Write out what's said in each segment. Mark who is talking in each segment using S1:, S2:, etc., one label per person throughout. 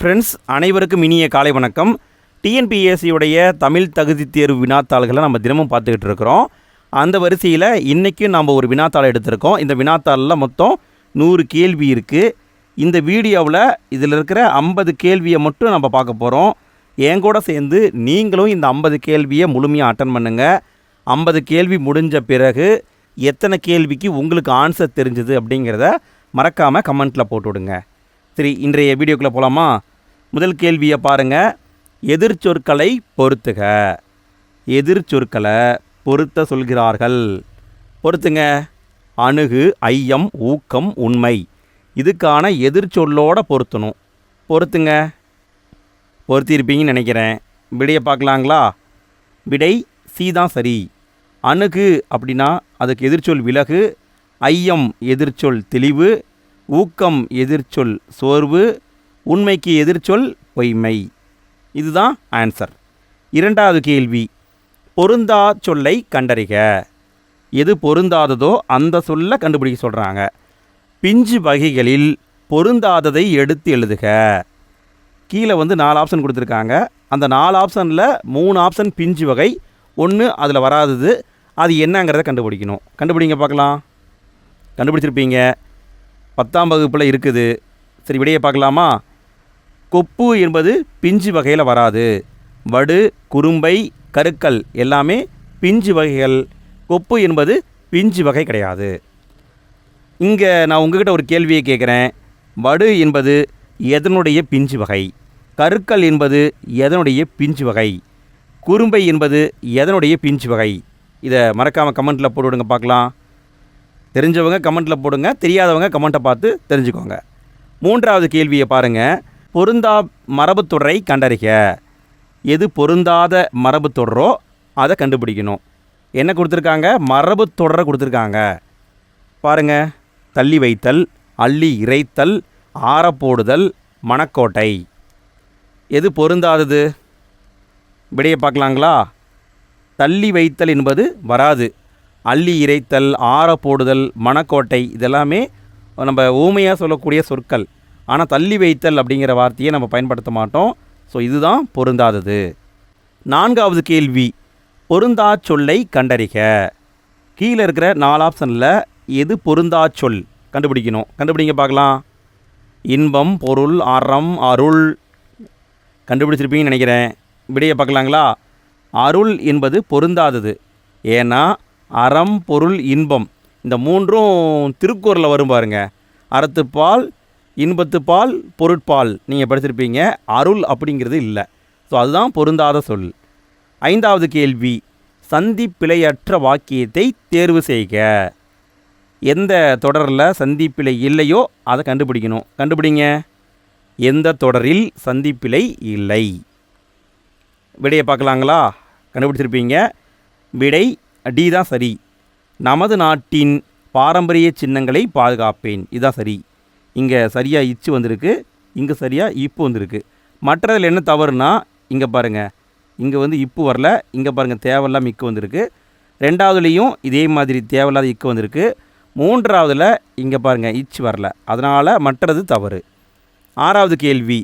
S1: Friends, அனைவருக்கும் இனிய காலை வணக்கம். டிஎன்பிஎஸ்சியுடைய தமிழ் தகுதி தேர்வு வினாத்தாள்களை நம்ம தினமும் பார்த்துக்கிட்டு இருக்கிறோம். அந்த வரிசையில் இன்றைக்கும் நம்ம ஒரு வினாத்தாள் எடுத்திருக்கோம். இந்த வினாத்தாளில் மொத்தம் 100 கேள்வி இருக்குது. இந்த வீடியோவில் இதில் இருக்கிற 50 கேள்வியை மட்டும் நம்ம பார்க்க போகிறோம். என் கூட சேர்ந்து நீங்களும் இந்த 50 கேள்வியை முழுமையாக அட்டன் பண்ணுங்கள். 50 கேள்வி முடிஞ்ச பிறகு எத்தனை கேள்விக்கு உங்களுக்கு ஆன்சர் தெரிஞ்சுது அப்படிங்கிறத மறக்காமல் கமெண்ட்டில் போட்டு விடுங்க. சரி, இன்றைய வீடியோக்குள்ளே போகலாமா? முதல் கேள்வியை பாருங்கள். எதிர்ச்சொற்களை பொருத்துக. எதிர்ச்சொற்களை பொருத்த சொல்கிறார்கள். பொருத்துங்க. அணுகு, ஐயம், ஊக்கம், உண்மை. இதுக்கான எதிர்ச்சொல்லோடு பொருத்தணும். பொருத்துங்க. பொருத்தியிருப்பீங்கன்னு நினைக்கிறேன். விடையை பார்க்கலாங்களா? விடை சி தான் சரி. அணுகு அப்படின்னா அதுக்கு எதிர்ச்சொல் விலகு, ஐயம் எதிர்ச்சொல் தெளிவு, ஊக்கம் எதிர்ச்சொல் சோர்வு, உண்மைக்கு எதிர்ச்சொல் பொய்மை. இதுதான் ஆன்சர். இரண்டாவது கேள்வி. பொருந்தா சொல்லை கண்டறிக. எது பொருந்தாததோ அந்த சொல்லை கண்டுபிடிக்க சொல்கிறாங்க. பிஞ்சு வகைகளில் பொருந்தாததை எடுத்து எழுதுக. கீழே 4 ஆப்ஷன் கொடுத்துருக்காங்க. அந்த 4 ஆப்ஷனில் 3 ஆப்ஷன் பிஞ்சு வகை, 1 அதில் வராதது. அது என்னங்கிறத கண்டுபிடிக்கணும். கண்டுபிடிங்க பார்க்கலாம். கண்டுபிடிச்சிருப்பீங்க. 10ஆம் வகுப்பில் இருக்குது. சரி, விடையை பார்க்கலாமா? கொப்பு என்பது பிஞ்சு வகையில் வராது. வடு, குறும்பை, கருக்கல் எல்லாமே பிஞ்சு வகைகள். கொப்பு என்பது பிஞ்சு வகை கிடையாது. இங்கே நான் உங்ககிட்ட ஒரு கேள்வியை கேட்குறேன். வடு என்பது எதனுடைய பிஞ்சு வகை? கருக்கல் என்பது எதனுடைய பிஞ்சு வகை? குறும்பை என்பது எதனுடைய பிஞ்சு வகை? இதை மறக்காமல் கமெண்ட்டில் போட்டுவிடுங்க பார்க்கலாம். தெரிஞ்சவங்க கமெண்ட்டில் போடுங்க, தெரியாதவங்க கமெண்ட்டை பார்த்து தெரிஞ்சுக்கோங்க. மூன்றாவது கேள்வியை பாருங்கள். பொருந்தா மரபுத்தொடரை கண்டறிக. எது பொருந்தாத மரபுத்தொடரோ அதை கண்டுபிடிக்கணும். என்ன கொடுத்துருக்காங்க? மரபுத்தொடரை கொடுத்துருக்காங்க. பாருங்கள். தள்ளி வைத்தல், அள்ளி இறைத்தல், ஆரப்போடுதல், மணக்கோட்டை. எது பொருந்தாதது? விடையை பார்க்கலாங்களா? தள்ளி வைத்தல் என்பது வராது. அள்ளி இறைத்தல், ஆரப்போடுதல், மணக்கோட்டை இதெல்லாமே நம்ம ஊமையாக சொல்லக்கூடிய சொற்கள். ஆனால் தள்ளி வைத்தல் அப்படிங்கிற வார்த்தையை நம்ம பயன்படுத்த மாட்டோம். ஸோ இதுதான் பொருந்தாதது. நான்காவது கேள்வி. பொருந்தா சொல்லை கண்டறிக. கீழே இருக்கிற 4 ஆப்ஷனில் எது பொருந்தா சொல் கண்டுபிடிக்கணும். கண்டுபிடிங்க பார்க்கலாம். இன்பம், பொருள், அறம், அருள். கண்டுபிடிச்சிருப்பீங்கன்னு நினைக்கிறேன். விடையை பார்க்கலாங்களா? அருள் என்பது பொருந்தாதது. ஏன்னா அறம், பொருள், இன்பம் இந்த 3ம் திருக்குறளில் வரும் பாருங்க. அறத்துப்பால், இன்பத்துப்பால், பொருட்பால் நீங்கள் படிச்சிருப்பீங்க. அருள் அப்படிங்கிறது இல்லை. ஸோ அதுதான் பொருந்தாத சொல். 5வது கேள்வி. சந்தி பிழையற்ற வாக்கியத்தை தேர்வு செய்க. எந்த தொடரில் சந்திப்பிழை இல்லையோ அதை கண்டுபிடிக்கணும். கண்டுபிடிங்க. எந்த தொடரில் சந்திப்பிழை இல்லை? விடையை பார்க்கலாங்களா? கண்டுபிடிச்சிருப்பீங்க. விடை டி தான் சரி. நமது நாட்டின் பாரம்பரிய சின்னங்களை பாதுகாப்பேன். இதுதான் சரி. இங்கே சரியாக இச்சு வந்திருக்கு, இங்கே சரியாக இப்பு வந்திருக்கு. மற்றதில் என்ன தவறுனா இங்கே பாருங்கள், இங்கே இப்பு வரல, இங்கே பாருங்கள் தேவையில்லாமல் இக்கு வந்திருக்கு. 2வதுலேயும் இதே மாதிரி தேவையில்லாத இக்கு வந்திருக்கு. 3வதில் இங்கே பாருங்கள் இச்சு வரல, அதனால் மற்றது தவறு. 6வது கேள்வி.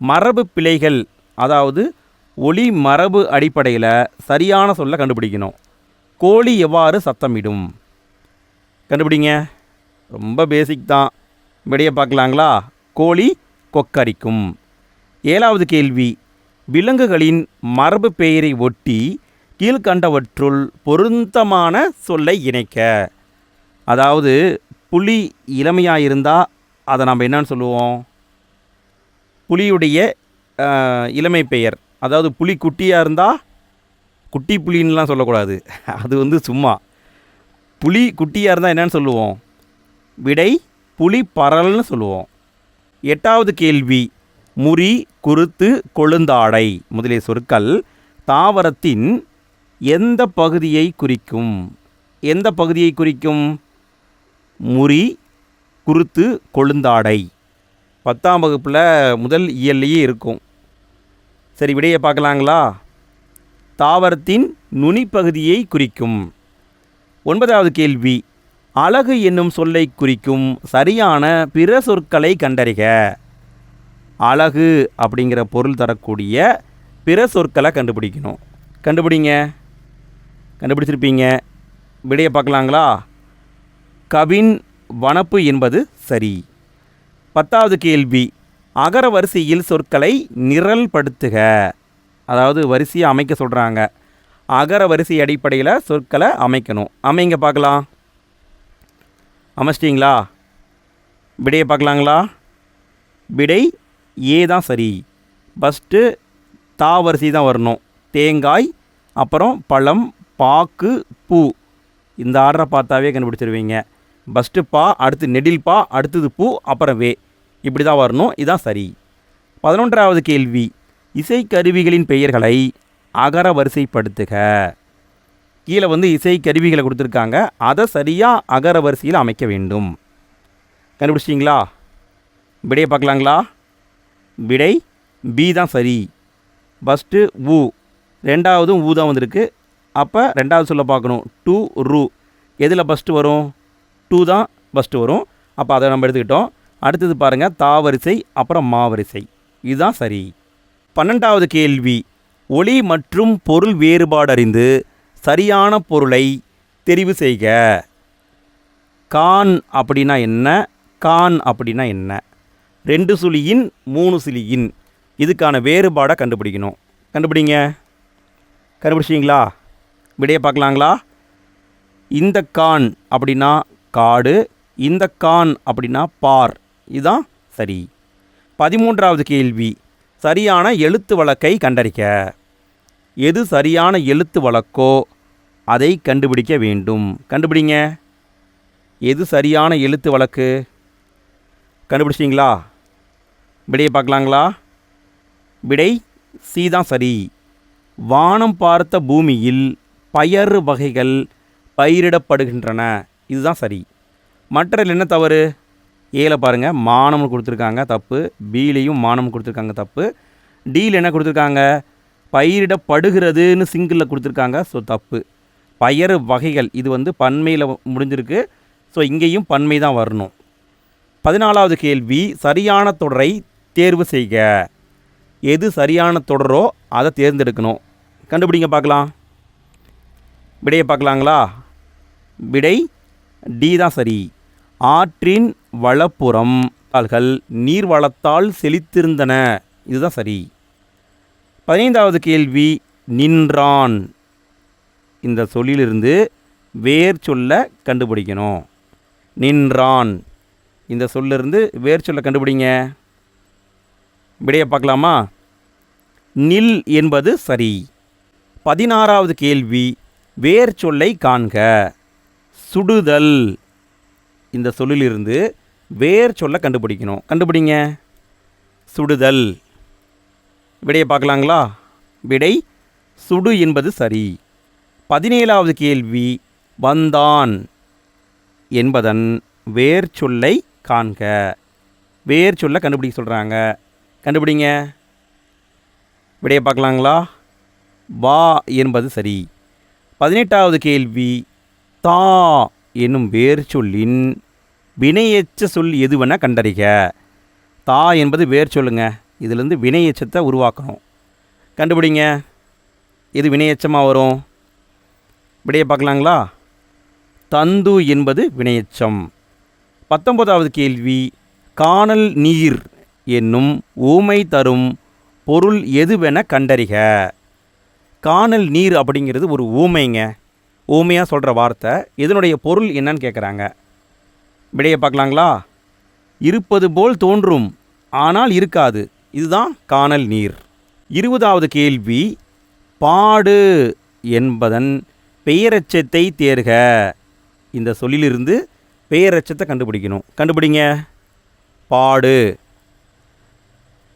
S1: மரபு பிழைகள், அதாவது ஒளி மரபு அடிப்படையில் சரியான சொல்ல கண்டுபிடிக்கணும். கோழி எவ்வாறு சத்தமிடும்? கண்டுபிடிங்க. ரொம்ப பேசிக் தான். விடையை பார்க்கலாங்களா? கோழி கொக்கரிக்கும். 7வது கேள்வி. விலங்குகளின் மரபு பெயரை ஒட்டி கீழ்கண்டவற்றுள் பொருத்தமான சொல்லை இணைக்க. அதாவது புலி இளமையாக இருந்தால் அதை நம்ம என்னன்னு சொல்லுவோம்? புலியுடைய இளமை பெயர். அதாவது புலி குட்டியாக இருந்தால் குட்டி புலின்லாம் சொல்லக்கூடாது. அது சும்மா. புலி குட்டியாக இருந்தால் என்னன்னு சொல்லுவோம்? விடை புலி பரல்னு சொல்லுவோம். 8வது கேள்வி. முறி, குருத்து, கொழுந்தாடை முதலிய சொற்கள் தாவரத்தின் எந்த பகுதியை குறிக்கும்? எந்த பகுதியை குறிக்கும்? முறி, குருத்து, கொழுந்தாடை 10ஆம் வகுப்பில் முதல் இயல்லையே இருக்கும். சரி, விடையை பார்க்கலாங்களா? தாவரத்தின் நுனிப்பகுதியை குறிக்கும். 9வது கேள்வி. அழகு என்னும் சொல்லை குறிக்கும் சரியான பிற சொற்களை கண்டறிக. அழகு அப்படிங்கிற பொருள் தரக்கூடிய பிற சொற்களை கண்டுபிடிக்கணும். கண்டுபிடிங்க. கண்டுபிடிச்சிருப்பீங்க. விடையை பார்க்கலாங்களா? கவின் வனப்பு என்பது சரி. 10வது கேள்வி, அகர வரிசையில் சொற்களை நிரல்படுத்துக. அதாவது வரிசையை அமைக்க சொல்கிறாங்க. அகர வரிசை அடிப்படையில் சொற்களை அமைக்கணும். அமைங்க பார்க்கலாம். அமைச்சிட்டிங்களா? விடையை பார்க்கலாங்களா? விடை ஏ தான் சரி. ஃபஸ்ட்டு தா வரிசை தான் வரணும். தேங்காய், அப்புறம் பழம், பாக்கு, பூ. இந்த ஆர்டரை பார்த்தாவே கண்டுபிடிச்சிருவீங்க. ஃபஸ்ட்டு பா, அடுத்து நெடில் பா, அடுத்தது பூ, அப்புறம் வே. இப்படி தான் வரணும். இதுதான் சரி. 11வது கேள்வி, இசைக்கருவிகளின் பெயர்களை அகர வரிசைப்படுத்துக. கீழே இசைக்கருவிகளை கொடுத்துருக்காங்க. அதை சரியாக அகர வரிசையில் அமைக்க வேண்டும். கண்டுபிடிச்சிட்டிங்களா? விடையை பார்க்கலாங்களா? விடை பி தான் சரி. ஃபஸ்ட்டு ஊ, ரெண்டாவதும் ஊ தான் வந்திருக்கு. அப்போ ரெண்டாவது சொல்ல பார்க்கணும். டூ ரூ. எதில் ஃபஸ்ட்டு வரும்? டூ தான் ஃபஸ்ட்டு வரும். அப்போ அதை நம்ம எடுத்துக்கிட்டோம். அடுத்தது பாருங்கள், தா வரிசை, அப்புறம் மா வரிசை. இதுதான் சரி. 12வது கேள்வி, ஒலி மற்றும் பொருள் வேறுபாடு அறிந்து சரியான பொருளை தெரிவு செய்க. கான் அப்படின்னா என்ன? கான் அப்படின்னா என்ன? 2 சுழியின் 3 சுழியின். இதுக்கான வேறுபாடை கண்டுபிடிக்கணும். கண்டுபிடிங்க. கண்டுபிடிச்சிங்களா? விடையை பார்க்கலாங்களா? இந்த கான் அப்படின்னா காடு, இந்த கான் அப்படின்னா பார். இதுதான் சரி. 13வது கேள்வி, சரியான எழுத்து வழக்கை கண்டறிக்க. எது சரியான எழுத்து வழக்கோ அதை கண்டுபிடிக்க வேண்டும். கண்டுபிடிங்க. எது சரியான எழுத்து வழக்கு? கண்டுபிடிச்சிங்களா? விடையை பார்க்கலாங்களா? விடை சி தான் சரி. வானம் பார்த்த பூமியில் பயறு வகைகள் பயிரிடப்படுகின்றன. இதுதான் சரி. மற்றதில் என்ன தவறு? ஏல பாருங்கள், மானம்னு கொடுத்துருக்காங்க, தப்பு. பிலையும் மானம் கொடுத்துருக்காங்க, தப்பு. டியில் என்ன கொடுத்துருக்காங்க? பயிரிடப்படுகிறதுன்னு சிங்கிளில் கொடுத்துருக்காங்க. ஸோ தப்பு. பயறு வகைகள் இது பன்மையில் முடிஞ்சிருக்கு. ஸோ இங்கேயும் பன்மை தான் வரணும். 14வது கேள்வி, சரியான தொடரை தேர்வு செய்க. எது சரியான தொடரோ அதை தேர்ந்தெடுக்கணும். கண்டுபிடிங்க பார்க்கலாம். விடையை பார்க்கலாங்களா? விடை டி தான் சரி. ஆற்றின் வலப்புறம் கால்கள் நீர் வளத்தால் செழித்திருந்தன. இதுதான் சரி. 15வது கேள்வி, நின்றான். இந்த சொல்லிலிருந்து வேர் சொல்ல கண்டுபிடிக்கணும். நின்றான் இந்த சொல்லிருந்து வேர் சொல்ல கண்டுபிடிங்க. விடையை பார்க்கலாமா? நில் என்பது சரி. 16வது கேள்வி, வேர் சொல்லை காண்க. சுடுதல். இந்த சொல்லிலிருந்து வேர் சொல்ல கண்டுபிடிக்கணும். கண்டுபிடிங்க. சுடுதல். விடையை பார்க்கலாங்களா? விடை சுடு என்பது சரி. 17வது கேள்வி, வந்தான் என்பதன் வேர் சொல்லை காண்க. வேர் சொல்ல கண்டுபிடிக்க சொல்கிறாங்க. கண்டுபிடிங்க. விடையை பார்க்கலாங்களா? வா என்பது சரி. 18வது கேள்வி, தா என்னும் வேர் சொல்லின் வினையெச்ச சொல் எதுவென கண்டறிக. தா என்பது வேர் சொல்லுங்க. இதிலிருந்து வினையெச்சத்தை உருவாக்கணும். கண்டுபிடிங்க. இது வினையெச்சமாக வரும். விடையை பார்க்கலாங்களா? தந்து என்பது வினையெச்சம். 19வது கேள்வி, காணல் நீர் என்னும் ஊமை தரும் பொருள் எதுவென கண்டறிக. காணல் நீர் அப்படிங்கிறது ஒரு ஊமைங்க. ஊமையாக சொல்கிற வார்த்தை. இதனுடைய பொருள் என்னன்னு கேட்குறாங்க. விடையை பார்க்கலாங்களா? இருப்பது போல் தோன்றும், ஆனால் இருக்காது. இதுதான் காணல் நீர். 20வது கேள்வி, பாடு என்பதன் பெயரெச்சத்தை தேர்க. இந்த சொல்லிலிருந்து பெயரெச்சத்தை கண்டுபிடிக்கணும். கண்டுபிடிங்க. பாடு.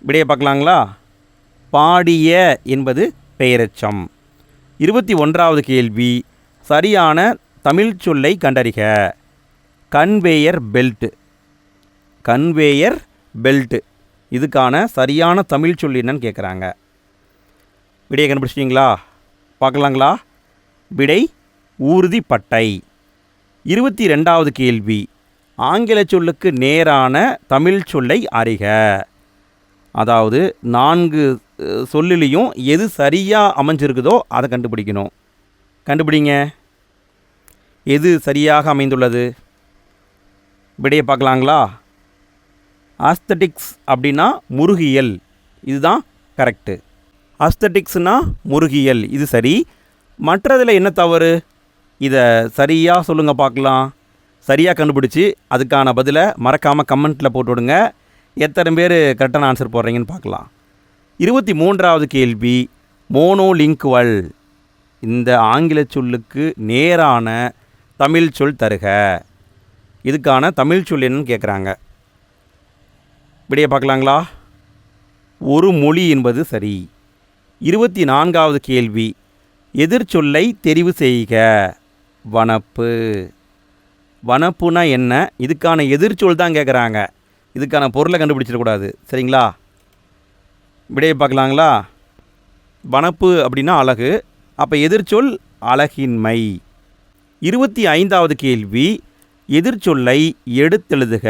S1: விடையை பார்க்கலாங்களா? பாடிய என்பது பெயரெச்சம். 21வது கேள்வி, சரியான தமிழ் சொல்லை கண்டறிக. Conveyor belt. கன்வேயர் பெல்ட் இதுக்கான சரியான தமிழ் சொல் என்னன்னு கேட்குறாங்க. விடையை கண்டுபிடிச்சிட்டிங்களா? பார்க்கலாங்களா? விடை ஊர்திப்பட்டை. 22வது கேள்வி, ஆங்கில சொல்லுக்கு நேரான தமிழ் சொல்லை அறிக. அதாவது 4 சொல்லிலையும் எது சரியாக அமைஞ்சிருக்குதோ அதை கண்டுபிடிக்கணும். கண்டுபிடிங்க. எது சரியாக அமைந்துள்ளது? விடையை பார்க்கலாங்களா? ஆஸ்தட்டிக்ஸ் அப்படின்னா முருகியல், இதுதான் கரெக்டு. ஆஸ்தட்டிக்ஸ்னால் முருகியல், இது சரி. மற்றதில் என்ன தவறு? இதை சரியாக சொல்லுங்கள் பார்க்கலாம். சரியாக கண்டுபிடிச்சி அதுக்கான பதிலை மறக்காமல் கமெண்ட்டில் போட்டு விடுங்க. எத்தனை பேர் கரெக்டான ஆன்சர் போடுறீங்கன்னு பார்க்கலாம். 23வது கேள்வி, மோனோலிங்குவல். இந்த ஆங்கில சொல்லுக்கு நேரான தமிழ் சொல் தருக. இதுக்கான தமிழ் சொல் என்னன்னு கேட்குறாங்க. விடையை பார்க்கலாங்களா? ஒரு மொழி என்பது சரி. 24வது கேள்வி, எதிர்ச்சொல்லை தெரிவு செய்க. வனப்பு. வனப்புனா என்ன? இதுக்கான எதிர்ச்சொல் தான் கேட்குறாங்க. இதுக்கான பொருளை கண்டுபிடிச்சிடக்கூடாது, சரிங்களா? விடையை பார்க்கலாங்களா? வனப்பு அப்படின்னா அழகு, அப்போ எதிர்ச்சொல் அழகின்மை. 25வது கேள்வி, எதிர்ச்சொல்லை எடுத்தெழுதுக.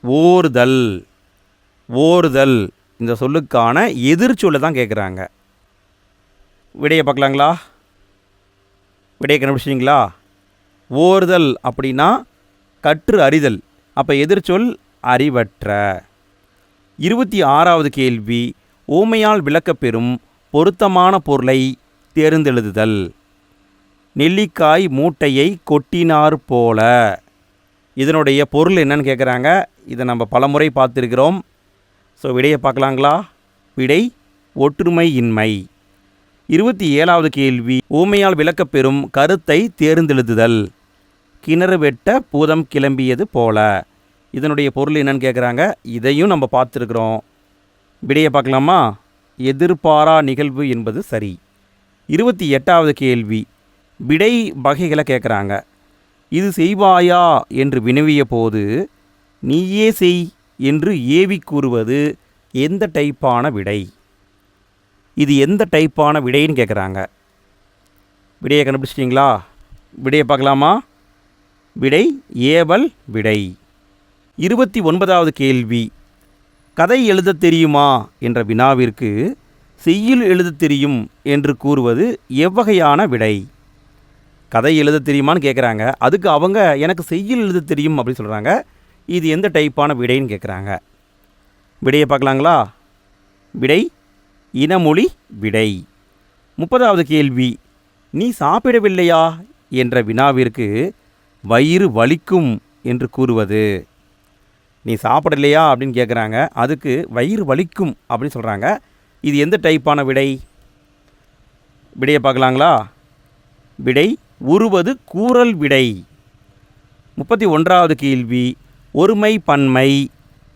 S1: ஓர்தல். ஓர்தல் இந்த சொல்லுக்கான எதிர்ச்சொல்லை தான் கேட்குறாங்க. விடையை பார்க்கலாங்களா? விடையை கண்டுபிடிச்சிங்களா? ஓர்தல் அப்படின்னா கற்று அறிதல், அப்போ எதிர்ச்சொல் அறிவற்ற. 26வது கேள்வி, ஓமையால் விளக்கப்பெறும் பொருத்தமான பொருளை தேர்ந்தெழுதுதல். நெல்லிக்காய் மூட்டையை கொட்டினார் போல. இதனுடைய பொருள் என்னன்னு கேட்குறாங்க. இதை நம்ம பலமுறை பார்த்துருக்கிறோம். ஸோ விடையை பார்க்கலாங்களா? விடை ஒற்றுமையின்மை. 27வது கேள்வி, ஊமையால் விளக்கப்பெறும் கருத்தை தேர்ந்தெழுதுதல். கிணறு வெட்ட பூதம் கிளம்பியது போல. இதனுடைய பொருள் என்னன்னு கேட்குறாங்க. இதையும் நம்ம பார்த்துருக்குறோம். விடையை பார்க்கலாமா? எதிர்பாரா நிகழ்வு என்பது சரி. 28வது கேள்வி, விடை வகைகளை கேட்குறாங்க. இது செய்வாயா என்று வினவிய போது நீயே செய் என்று ஏவி கூறுவது எந்த டைப்பான விடை? இது எந்த டைப்பான விடைன்னு கேட்குறாங்க. விடையை கண்டுபிடிச்சிட்டிங்களா? விடையை பார்க்கலாமா? விடை ஏவல் விடை. 29வது கேள்வி, கதை எழுத தெரியுமா என்ற வினாவிற்கு செய்யுள் எழுத தெரியும் என்று கூறுவது எவ்வகையான விடை? கதை எழுத தெரியுமான்னு கேட்குறாங்க. அதுக்கு அவங்க எனக்கு செய்யுள் எழுத தெரியும் அப்படின்னு சொல்கிறாங்க. இது எந்த டைப்பான விடைன்னு கேட்குறாங்க. விடையை பார்க்கலாங்களா? விடை இனமொழி விடை. 30வது கேள்வி, நீ சாப்பிடவில்லையா என்ற வினாவிற்கு வயிறு வலிக்கும் என்று கூறுவது. நீ சாப்பிடலையா அப்படின்னு கேட்குறாங்க. அதுக்கு வயிறு வலிக்கும் அப்படின்னு சொல்கிறாங்க. இது எந்த டைப்பான விடை? விடையை பார்க்கலாங்களா? விடை உருவது கூறல் விடை. 31வது கேள்வி, ஒருமை பன்மை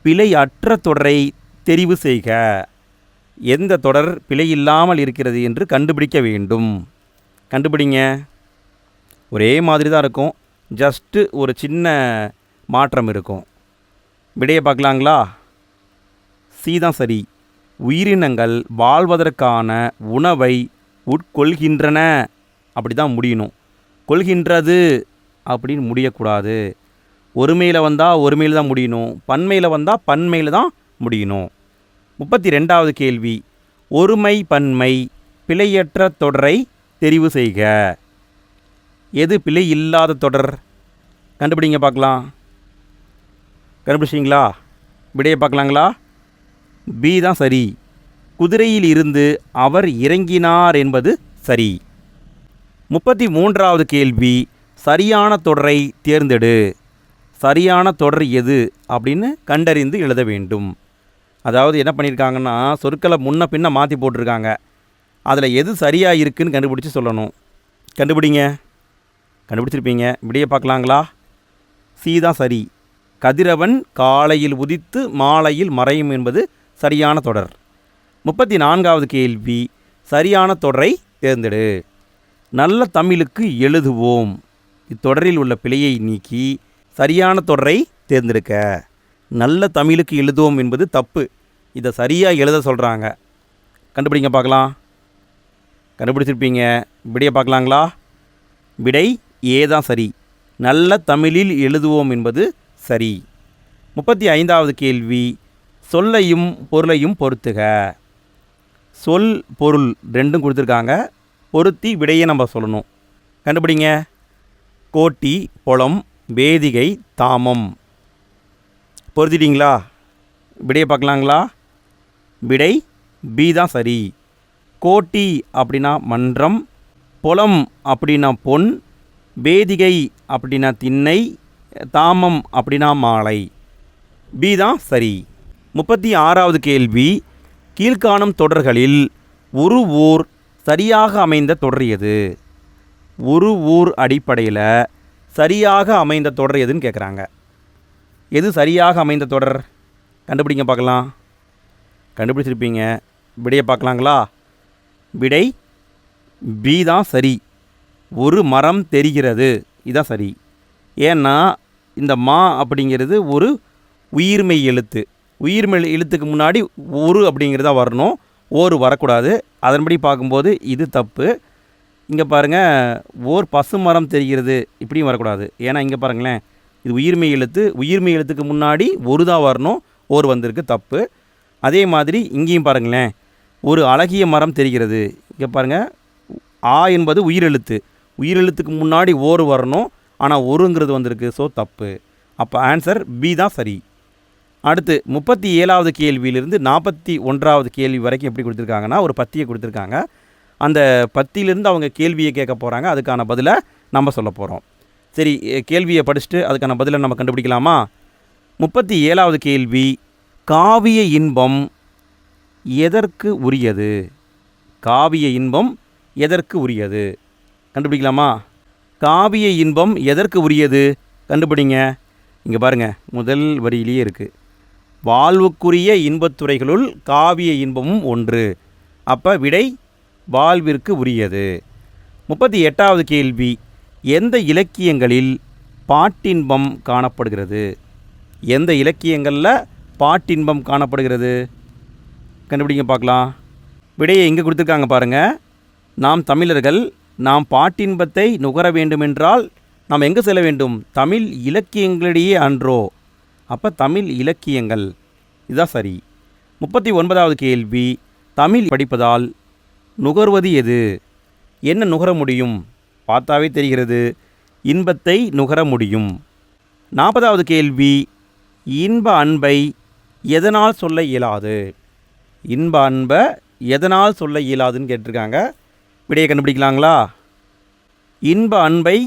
S1: பிழை அற்ற தொடரை தெரிவு செய்க. எந்த தொடர் பிழை இல்லாமல் இருக்கிறது என்று கண்டுபிடிக்க வேண்டும். கண்டுபிடிங்க. ஒரே மாதிரி தான் இருக்கும், ஜஸ்ட்டு ஒரு சின்ன மாற்றம் இருக்கும். விடையை பார்க்கலாங்களா? சி தான் சரி. உயிரினங்கள் வாழ்வதற்கான உணவை உட்கொள்கின்றன அப்படி தான் முடியணும். கொள்கின்றது அப்படின்னு முடியக்கூடாது. ஒருமையில் வந்தால் ஒருமையில் தான் முடியணும், பன்மையில் வந்தால் பன்மையில் தான் முடியணும். 32வது கேள்வி, ஒருமை பன்மை பிழையற்ற தொடரை தெரிவு செய்க. எது பிழை இல்லாத தொடர்? கண்டுபிடிங்க பார்க்கலாம். கண்டுபிடிச்சிங்களா? விடையை பார்க்கலாங்களா? பி தான் சரி. குதிரையில் இருந்து அவர் இறங்கினார் என்பது சரி. 33வது கேள்வி, சரியான தொடரை தேர்ந்தெடு. சரியான தொடர் எது அப்படின்னு கண்டறிந்து எழுத வேண்டும். அதாவது என்ன பண்ணியிருக்காங்கன்னா, சொற்களை முன்ன பின்ன மாற்றி போட்டிருக்காங்க. அதில் எது சரியாக இருக்குதுன்னு கண்டுபிடிச்சி சொல்லணும். கண்டுபிடிங்க. கண்டுபிடிச்சிருப்பீங்க. விடையை பார்க்கலாங்களா? சி தான் சரி. கதிரவன் காலையில் உதித்து மாலையில் மறையும் என்பது சரியான தொடர். 34வது கேள்வி, சரியான தொடரை தேர்ந்தெடு. நல்ல தமிழுக்கு எழுதுவோம். இத்தொடரில் உள்ள பிழையை நீக்கி சரியான தொடரை தேர்ந்தெடுக்க. நல்ல தமிழுக்கு எழுதுவோம் என்பது தப்பு. இதை சரியாக எழுத சொல்கிறாங்க. கண்டுபிடிங்க பார்க்கலாம். கண்டுபிடிச்சிருப்பீங்க. விடையை பார்க்கலாங்களா? விடை ஏ தான் சரி. நல்ல தமிழில் எழுதுவோம் என்பது சரி. 35வது கேள்வி, சொல்லையும் பொருளையும் பொருத்துக. சொல் பொருள் ரெண்டும் கொடுத்துருக்காங்க. பொருத்தி விடையை நம்ம சொல்லணும். கண்டுபிடிங்க. கோட்டி, பொலம், வேதிகை, தாமம். பொருத்திட்டீங்களா? விடையை பார்க்கலாங்களா? விடை பி தான் சரி. கோட்டி அப்படின்னா மன்றம், பொலம் அப்படின்னா பொன், வேதிகை அப்படின்னா திண்ணை, தாமம் அப்படின்னா மாலை. பி தான் சரி. 36வது கேள்வி. கீழ்காணும் தொடர்களில் ஒரு ஊர் சரியாக அமைந்த தொடர் எது? ஒரு ஊர் அடிப்படையில் சரியாக அமைந்த தொடர் எதுன்னு கேட்குறாங்க. எது சரியாக அமைந்த தொடர்? கண்டுபிடிங்க பார்க்கலாம். கண்டுபிடிச்சிருப்பீங்க. விடையை பார்க்கலாங்களா? விடை பி தான் சரி. ஒரு மரம் தெரிகிறது. இதான் சரி. ஏன்னா இந்த மா அப்படிங்கிறது ஒரு உயிர்மெய் எழுத்து. உயிர்மெய் எழுத்துக்கு முன்னாடி ஒரு அப்படிங்கிறதா வரணும், ஓர் வரக்கூடாது. அதன்படி பார்க்கும்போது இது தப்பு. இங்கே பாருங்கள், ஓர் பசு மரம் தெரிகிறது இப்படியும் வரக்கூடாது. ஏன்னா இங்கே பாருங்களேன், இது உயிர்மெய் எழுத்து. உயிர்மெய் எழுத்துக்கு முன்னாடி ஒரு தான் வரணும், ஓர் வந்திருக்கு, தப்பு. அதே மாதிரி இங்கேயும் பாருங்களேன், ஒரு அழகிய மரம் தெரிகிறது. இங்கே பாருங்கள், ஆ என்பது உயிரெழுத்து. உயிரெழுத்துக்கு முன்னாடி ஓர் வரணும், ஆனால் ஒருங்கிறது வந்திருக்கு, ஸோ தப்பு. அப்போ ஆன்சர் பி தான் சரி. அடுத்து 37வது கேள்வியிலிருந்து 41வது கேள்வி வரைக்கும் எப்படி கொடுத்துருக்காங்கன்னா, ஒரு பத்தியை கொடுத்துருக்காங்க. அந்த பத்தியிலிருந்து அவங்க கேள்வியை கேட்க போகிறாங்க. அதுக்கான பதிலை நம்ம சொல்ல போகிறோம். சரி, கேள்வியை படிச்சுட்டு அதுக்கான பதிலை நம்ம கண்டுபிடிக்கலாமா? 37வது கேள்வி. காவிய இன்பம் எதற்கு உரியது? காவிய இன்பம் எதற்கு உரியது? கண்டுபிடிக்கலாமா? காவிய இன்பம் எதற்கு உரியது? கண்டுபிடிங்க. இங்கே பாருங்கள், முதல் வரியிலேயே இருக்குது. வாழ்வுக்குரிய இன்பத்துறைகளுள் காவிய இன்பமும் ஒன்று. அப்போ விடை வாழ்விற்கு உரியது. 38வது கேள்வி. எந்த இலக்கியங்களில் பாட்டின்பம் காணப்படுகிறது? எந்த இலக்கியங்களில் பாட்டின்பம் காணப்படுகிறது? கண்டுபிடிங்க பார்க்கலாம். விடையை எங்கே கொடுத்துருக்காங்க பாருங்கள். நாம் தமிழர்கள் நாம் பாட்டின்பத்தை நுகர வேண்டுமென்றால் நாம் எங்கே செல்ல வேண்டும்? தமிழ் இலக்கியங்களிடையே அன்றோ? அப்போ தமிழ் இலக்கியங்கள், இதுதான் சரி. 39வது கேள்வி. தமிழ் படிப்பதால் நுகர்வது எது? என்ன நுகர முடியும்? பார்த்தாவே தெரிகிறது, இன்பத்தை நுகர முடியும். 40வது கேள்வி. இன்ப அன்பை எதனால் சொல்ல இயலாது? இன்ப அன்பை எதனால் சொல்ல இயலாதுன்னு கேட்டிருக்காங்க. விடையை கண்டுபிடிக்கலாங்களா? இன்ப அன்பை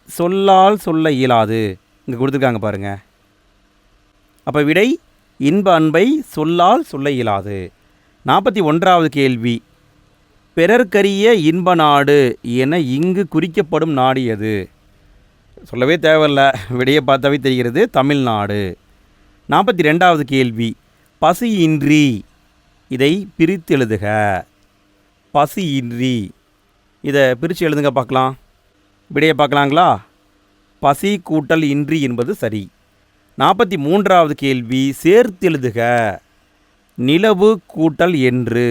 S1: சொல்லால் சொல்ல இயலாது. இங்கே கொடுத்துருக்காங்க பாருங்கள். அப்போ விடை இன்ப அன்பை சொல்லால் சொல்ல இயலாது. 41வது கேள்வி. பிறர்க்கரிய இன்ப நாடு என இங்கு குறிக்கப்படும் நாடு எது? சொல்லவே தேவையில்லை, விடையை பார்த்தாவே தெரிகிறது, தமிழ்நாடு. 42வது கேள்வி. பசியின்றி, இதை பிரித்து எழுதுக. பசியின்றி, இதை பிரித்து எழுதுங்க பார்க்கலாம். விடையை பார்க்கலாங்களா? பசி கூட்டல் இன்றி என்பது சரி. 43வது கேள்வி. சேர்த்தெழுதுக. நிலவு கூட்டல் என்று,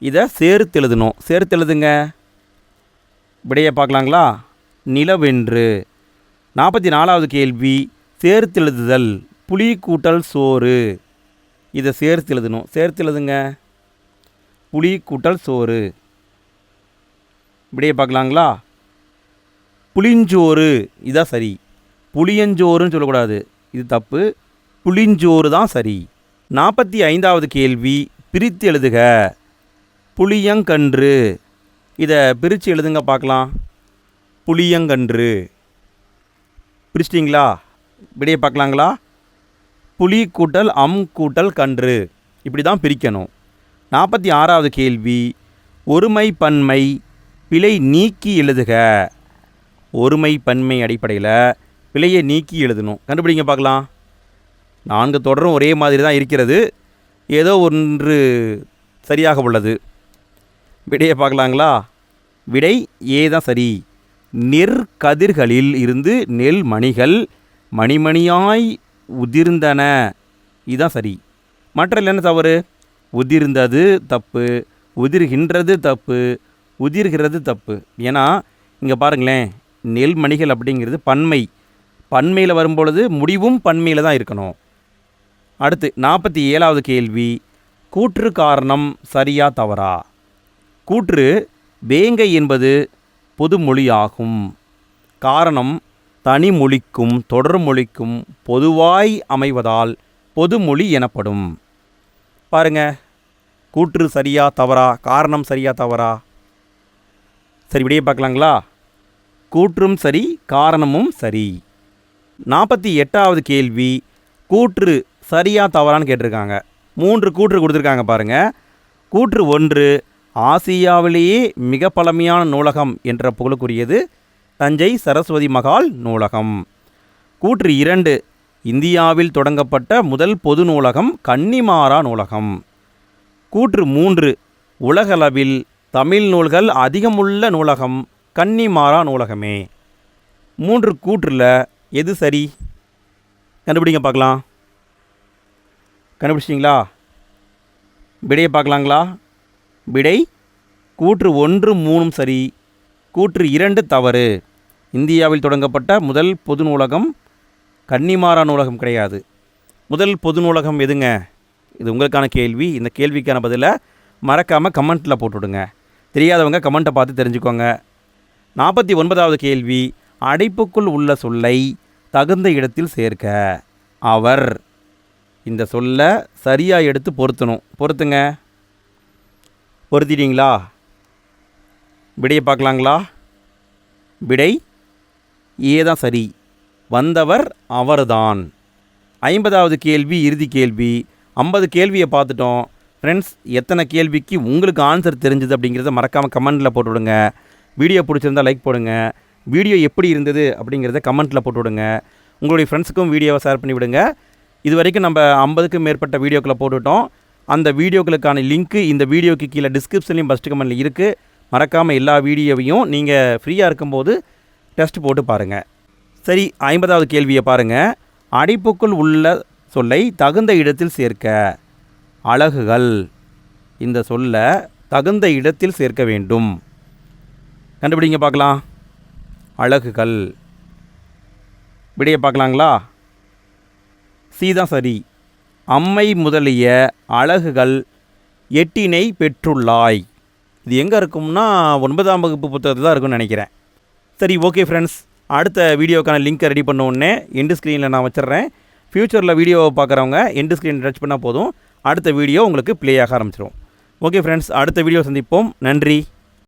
S1: இதை சேர்த்தெழுதணும். சேர்த்தெழுதுங்க. விடையை பார்க்கலாங்களா? நிலவென்று. 44வது கேள்வி. சேர்த்தெழுதுதல். புளி கூட்டல் சோறு, இதை சேர்த்தெழுதணும். சேர்த்தெழுதுங்க. புளி கூட்டல் சோறு. விடையை பார்க்கலாங்களா? புளிஞ்சோறு, இதான் சரி. புளியஞ்சோறுன்னு சொல்லக்கூடாது, இது தப்பு. புளிஞ்சோறு தான் சரி. 45வது கேள்வி. பிரித்து எழுதுக. புளியங்கன்று, இதை பிரித்து எழுதுங்க பார்க்கலாம். புளியங்கன்று. பிரிச்சிட்டிங்களா? விடையை பார்க்கலாங்களா? புளி கூட்டல் கூட்டல் கன்று, இப்படி தான் பிரிக்கணும். 46வது கேள்வி. ஒருமை பன்மை பிழை நீக்கி எழுதுக. ஒருமை பன்மை அடிப்படையில் பிழையை நீக்கி எழுதணும். கண்டுபிடிங்க பார்க்கலாம். 4 தொடரும் ஒரே மாதிரி தான் இருக்கிறது, ஏதோ ஒன்று சரியாக உள்ளது. விடையை பார்க்கலாங்களா? விடை ஏ தான் சரி. நெற்கதிர்களில் இருந்து நெல் மணிகள் மணிமணியாய் உதிர்ந்தன, இதுதான் சரி. மற்ற என்ன தவறு? உதிர்ந்தது தப்பு, உதிர்கின்றது தப்பு, உதிர்கிறது தப்பு. ஏன்னா இங்கே பாருங்களேன், நெல்மணிகள் அப்படிங்கிறது பன்மை. பன்மையில் வரும்பொழுது முடிவும் பன்மையில் தான் இருக்கணும். அடுத்து 47வது கேள்வி, கூற்று காரணம் சரியா தவறா? கூற்று வேங்கை என்பது பொதுமொழியாகும். காரணம் தனிமொழிக்கும் தொடர்மொழிக்கும் பொதுவாய் அமைவதால் பொதுமொழி எனப்படும். பாருங்க, கூற்று சரியா தவறா, காரணம் சரியா தவறா? சரி, விடையை பார்க்கலாங்களா? கூற்றும் சரி, காரணமும் சரி. 48வது கேள்வி, கூற்று சரியா தவறான்னு கேட்டிருக்காங்க. 3 கூற்று கொடுத்துருக்காங்க பாருங்கள். கூற்று 1, ஆசியாவிலேயே மிக பழமையான நூலகம் என்ற புகழுக்குரியது தஞ்சை சரஸ்வதி மகால் நூலகம். கூற்று 2, இந்தியாவில் தொடங்கப்பட்ட முதல் பொது நூலகம் கன்னிமாரா நூலகம். கூற்று 3, உலகளவில் தமிழ் நூல்கள் அதிகமுள்ள நூலகம் கன்னிமாரா நூலகமே. 3 கூற்றில் எது சரி? கண்டுபிடிங்க பார்க்கலாம். கண்டுபிடிச்சிங்களா? விடையை பார்க்கலாங்களா? விடை கூற்று 1, 3 சரி, கூற்று 2 தவறு. இந்தியாவில் தொடங்கப்பட்ட முதல் பொது நூலகம் கன்னிமாரா நூலகம் கிடையாது. முதல் பொது நூலகம் எதுங்க? இது உங்களுக்கான கேள்வி. இந்த கேள்விக்கான பதிலை மறக்காமல் கமெண்ட்டில் போட்டுவிடுங்க. தெரியாதவங்க கமெண்ட்டை பார்த்து தெரிஞ்சுக்கோங்க. 49வது கேள்வி, அடைப்புக்குள் உள்ள சொல்லை தகுந்த இடத்தில் சேர்க்க. அவர் இந்த சொல்லை சரியாக எடுத்து பொருத்தணும். பொருத்துங்க. பொருத்திட்டீங்களா? விடையை பார்க்கலாங்களா? விடை ஏதான் சரி. வந்தவர் அவர்தான். 50வது கேள்வி இறுதி கேள்வி. 50 கேள்வியை பார்த்துட்டோம். ஃப்ரெண்ட்ஸ், எத்தனை கேள்விக்கு உங்களுக்கு ஆன்சர் தெரிஞ்சது அப்படிங்கிறத மறக்காமல் கமெண்ட்டில் போட்டுவிடுங்க. வீடியோ பிடிச்சிருந்தால் லைக் போடுங்க. வீடியோ எப்படி இருந்தது அப்படிங்கிறத கமெண்ட்டில் போட்டுவிடுங்க. உங்களுடைய ஃப்ரெண்ட்ஸுக்கும் வீடியோவை ஷேர் பண்ணி விடுங்க. இது வரைக்கும் நம்ம 50க்கும் மேற்பட்ட வீடியோக்களை போட்டுவிட்டோம். அந்த வீடியோக்களுக்கான லிங்க்கு இந்த வீடியோக்கு கீழே டிஸ்கிரிப்ஷன்லையும் ஃபஸ்ட்டு கமெண்ட்டில் இருக்குது. மறக்காமல் எல்லா வீடியோவையும் நீங்கள் ஃப்ரீயாக இருக்கும்போது டெஸ்ட் போட்டு பாருங்கள். சரி, 50வது கேள்வியை பாருங்கள். அடைப்புக்குள் உள்ள சொல்லை தகுந்த இடத்தில் சேர்க்க. அலகுகள் இந்த சொல்லை தகுந்த இடத்தில் சேர்க்க வேண்டும். கண்டுபிடிங்க பார்க்கலாம். அலகுகள். விடையை பார்க்கலாங்களா? சி தான் சரி. அம்மை முதலிய அலகுகள் 8 பெற்றுள்ளாய். இது எங்கே இருக்கும்னா 9ஆம் வகுப்பு புத்தகத்தில் தான் இருக்கும்னு நினைக்கிறேன். சரி, ஓகே ஃப்ரெண்ட்ஸ், அடுத்த வீடியோக்கான லிங்க்கை ரெடி பண்ண உடனே எண்டு ஸ்க்ரீனில் நான் வச்சிடுறேன். ஃப்யூச்சரில் வீடியோவை பார்க்குறவங்க எண்டு ஸ்க்ரீன் டச் பண்ணால் போதும், அடுத்த வீடியோ உங்களுக்கு ப்ளே ஆக ஆரம்பிச்சிடும். ஓகே ஃப்ரெண்ட்ஸ், அடுத்த வீடியோ சந்திப்போம். நன்றி.